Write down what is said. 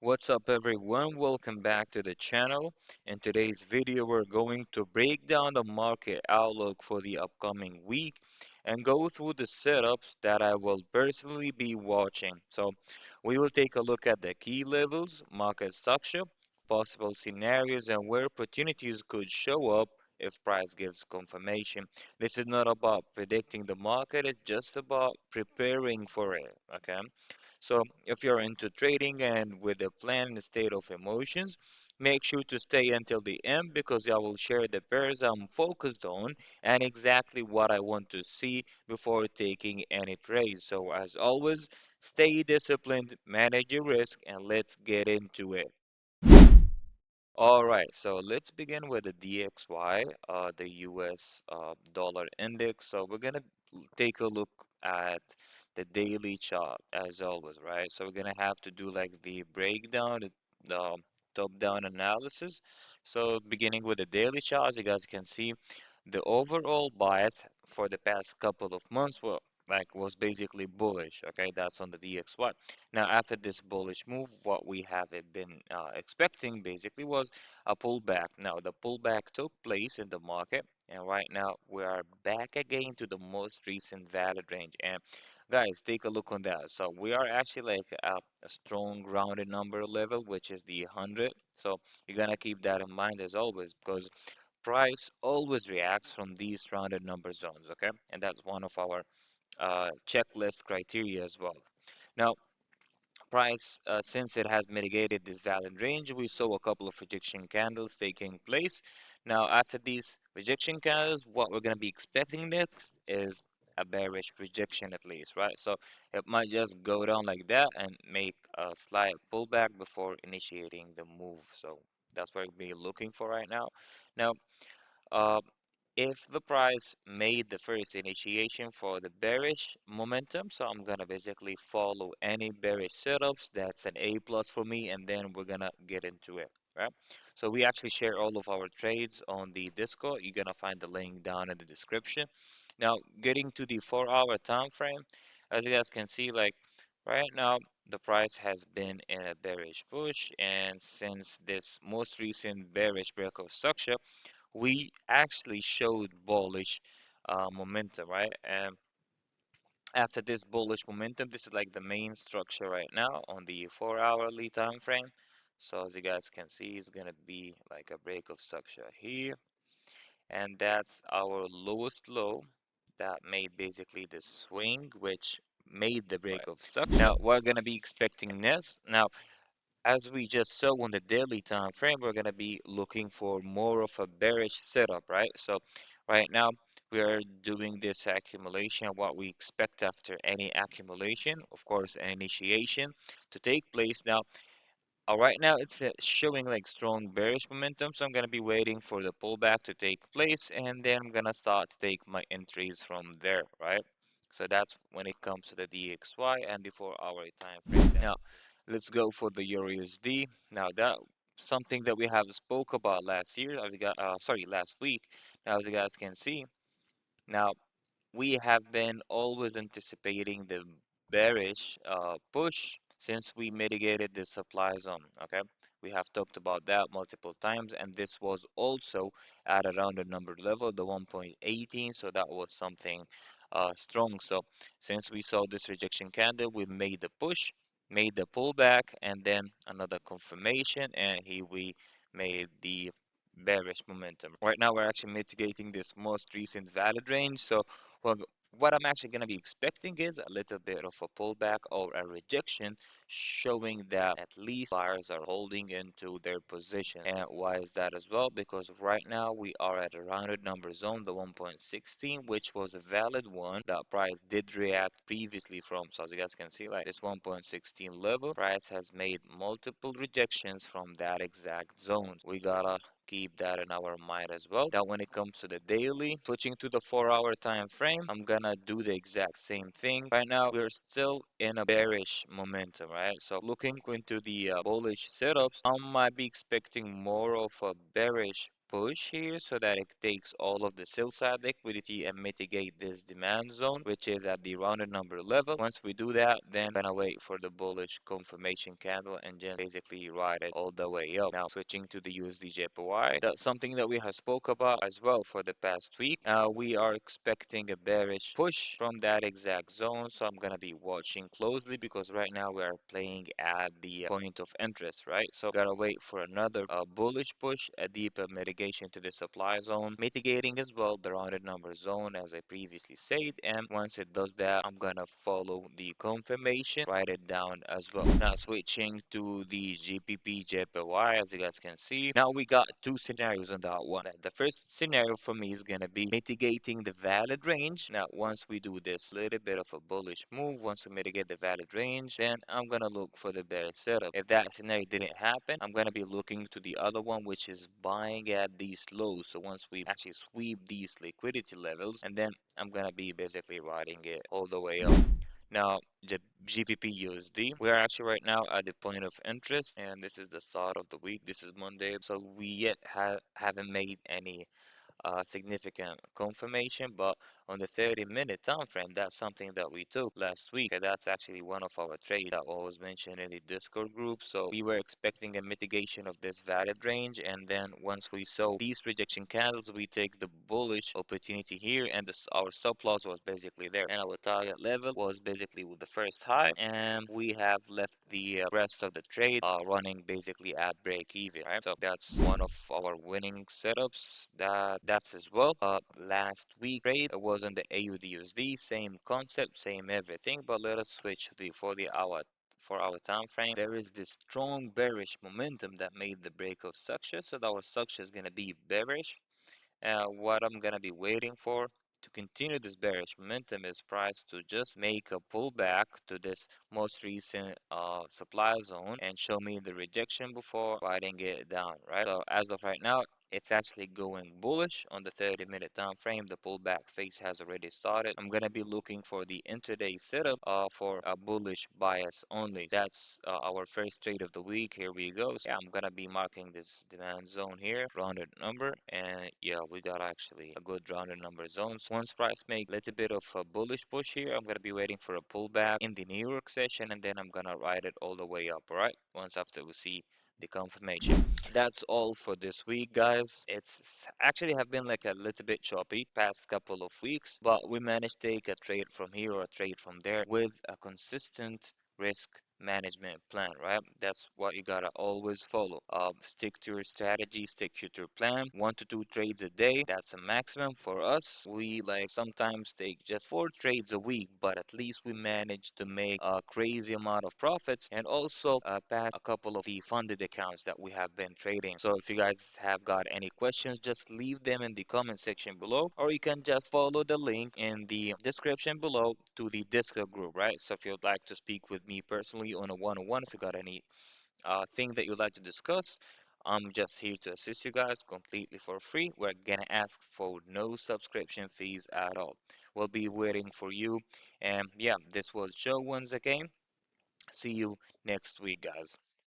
What's up everyone? Welcome back to the channel. In today's video, we're going to break down the market outlook for the upcoming week and go through the setups that I will personally be watching. So we will take a look at the key levels, market structure, possible scenarios, and where opportunities could show up if price gives confirmation. This is not about predicting the market, it's just about preparing for it, okay? So if you're into trading and with a planned state of emotions, make sure to stay until the end because I will share the pairs I'm focused on and exactly what I want to see before taking any trades. So as always, stay disciplined, manage your risk, and let's get into it. All right, so let's begin with the DXY, the US dollar index. So we're gonna take a look at the daily chart as always, right? So we're gonna have to do like the breakdown, the top-down analysis. So beginning with the daily chart, as you guys can see, the overall bias for the past couple of months was basically bullish. Okay, that's on the DXY. Now, after this bullish move, what we have been expecting basically was a pullback. Now, the pullback took place in the market, and right now we are back again to the most recent valid range. And guys, take a look on that. So we are actually like a strong rounded number level, which is the 100. So you're gonna keep that in mind as always, because price always reacts from these rounded number zones. Okay, and that's one of our checklist criteria as well. Now, price, since it has mitigated this valid range, we saw a couple of rejection candles taking place. Now, after these rejection candles, what we're going to be expecting next is a bearish rejection at least, right? So it might just go down like that and make a slight pullback before initiating the move. So that's what we'll be looking for right now. Now, uh, if the price made the first initiation for the bearish momentum, so I'm gonna basically follow any bearish setups. That's an A plus for me, and then we're gonna get into it, right? So we actually share all of our trades on the Discord. You're gonna find the link down in the description. Now, getting to the 4-hour time frame, as you guys can see, like right now, the price has been in a bearish push, and since this most recent bearish breakout structure, we actually showed bullish momentum, right? And after this bullish momentum, this is like the main structure right now on the 4-hourly time frame. So as you guys can see, it's gonna be like a break of structure here, and that's our lowest low that made basically the swing, which made the break Right. of structure. Now we're gonna be expecting this. Now, as we just saw on the daily time frame, we're going to be looking for more of a bearish setup, right? So right now we are doing this accumulation, what we expect after any accumulation, of course, an initiation to take place. Now, right now it's showing like strong bearish momentum, so I'm going to be waiting for the pullback to take place, and then I'm going to start to take my entries from there, right? So that's when it comes to the DXY and the 4-hour time frame. Now, let's go for the Euro USD. Now, that something that we have spoke about last year, as you got, sorry, last week. Now, as you guys can see, now we have been always anticipating the bearish push since we mitigated the supply zone. Okay, we have talked about that multiple times, and this was also at around the number level, the 1.18. So that was something strong. So since we saw this rejection candle, we made the push, made the pullback, and then another confirmation, and here we made the bearish momentum. Right now, we're actually mitigating this most recent valid range. So well, what I'm actually going to be expecting is a little bit of a pullback or a rejection, showing that at least buyers are holding into their position. And why is that as well? Because right now we are at a rounded number zone, the 1.16, which was a valid one. That price did react previously from. So as you guys can see, like this 1.16 level, price has made multiple rejections from that exact zone. We gotta keep that in our mind as well. That when it comes to the daily, switching to the 4-hour time frame, I'm gonna do the exact same thing. Right now, we're still in a bearish momentum, right? So looking into the bullish setups, I might be expecting more of a bearish push here so that it takes all of the sell side liquidity and mitigate this demand zone, which is at the rounded number level. Once we do that, then I'm gonna wait for the bullish confirmation candle and just basically ride it all the way up. Now switching to the USD JPY, that's something that we have spoke about as well for the past week. We are expecting a bearish push from that exact zone, so I'm gonna be watching closely because right now we are playing at the point of interest, right? So gotta wait for another bullish push, a deeper mitigation to the supply zone, mitigating as well the rounded number zone as I previously said. And once it does that, I'm gonna follow the confirmation, write it down as well. Now switching to the GBP JPY, as you guys can see, now we got two scenarios on that one. The first scenario for me is gonna be mitigating the valid range. Now once we do this little bit of a bullish move, once we mitigate the valid range, then I'm gonna look for the bear setup. If that scenario didn't happen, I'm gonna be looking to the other one, which is buying at these lows. So once we actually sweep these liquidity levels, and then I'm gonna be basically riding it all the way up. Now, the GBP USD, we are actually right now at the point of interest, and this is the start of the week. This is Monday, so we yet haven't made any significant confirmation, but on the 30-minute time frame, that's something that we took last week. And that's actually one of our trades that was mentioned in the Discord group. So we were expecting a mitigation of this valid range, and then once we saw these rejection candles, we take the bullish opportunity here, and our stop loss was basically there, and our target level was basically with the first high, and we have left the rest of the trade running basically at break even, right? So that's one of our winning setups. That's as well. Last week trade it was on the AUDUSD, same concept, same everything, but let us switch to the for our time frame. There is this strong bearish momentum that made the break of structure, so our structure is going to be bearish. What I'm gonna be waiting for to continue this bearish momentum is price to just make a pullback to this most recent supply zone and show me the rejection before writing it down, right? So as of right now, it's actually going bullish on the 30-minute time frame. The pullback phase has already started. I'm gonna be looking for the intraday setup for a bullish bias only. That's our first trade of the week. Here we go. So yeah, I'm gonna be marking this demand zone here, rounded number, and yeah, we got actually a good rounded number zone. So once price make a little bit of a bullish push here, I'm gonna be waiting for a pullback in the New York session, and then I'm gonna ride it all the way up. All right, once after we see the confirmation. That's all for this week, guys. It's actually have been like a little bit choppy past couple of weeks, but we managed to take a trade from here or a trade from there with a consistent risk management plan, right? That's what you gotta always follow. Stick to your strategy, stick to your plan. 1 to 2 trades a day, that's a maximum for us. We like sometimes take just 4 trades a week, but at least we manage to make a crazy amount of profits and also pass a couple of the funded accounts that we have been trading. So if you guys have got any questions, just leave them in the comment section below, or you can just follow the link in the description below to the Discord group, right? So if you'd like to speak with me personally on a one-on-one, if you got any thing that you'd like to discuss, I'm just here to assist you guys completely for free. We're gonna ask for no subscription fees at all. We'll be waiting for you. And yeah, this was Joe once again. See you next week, guys.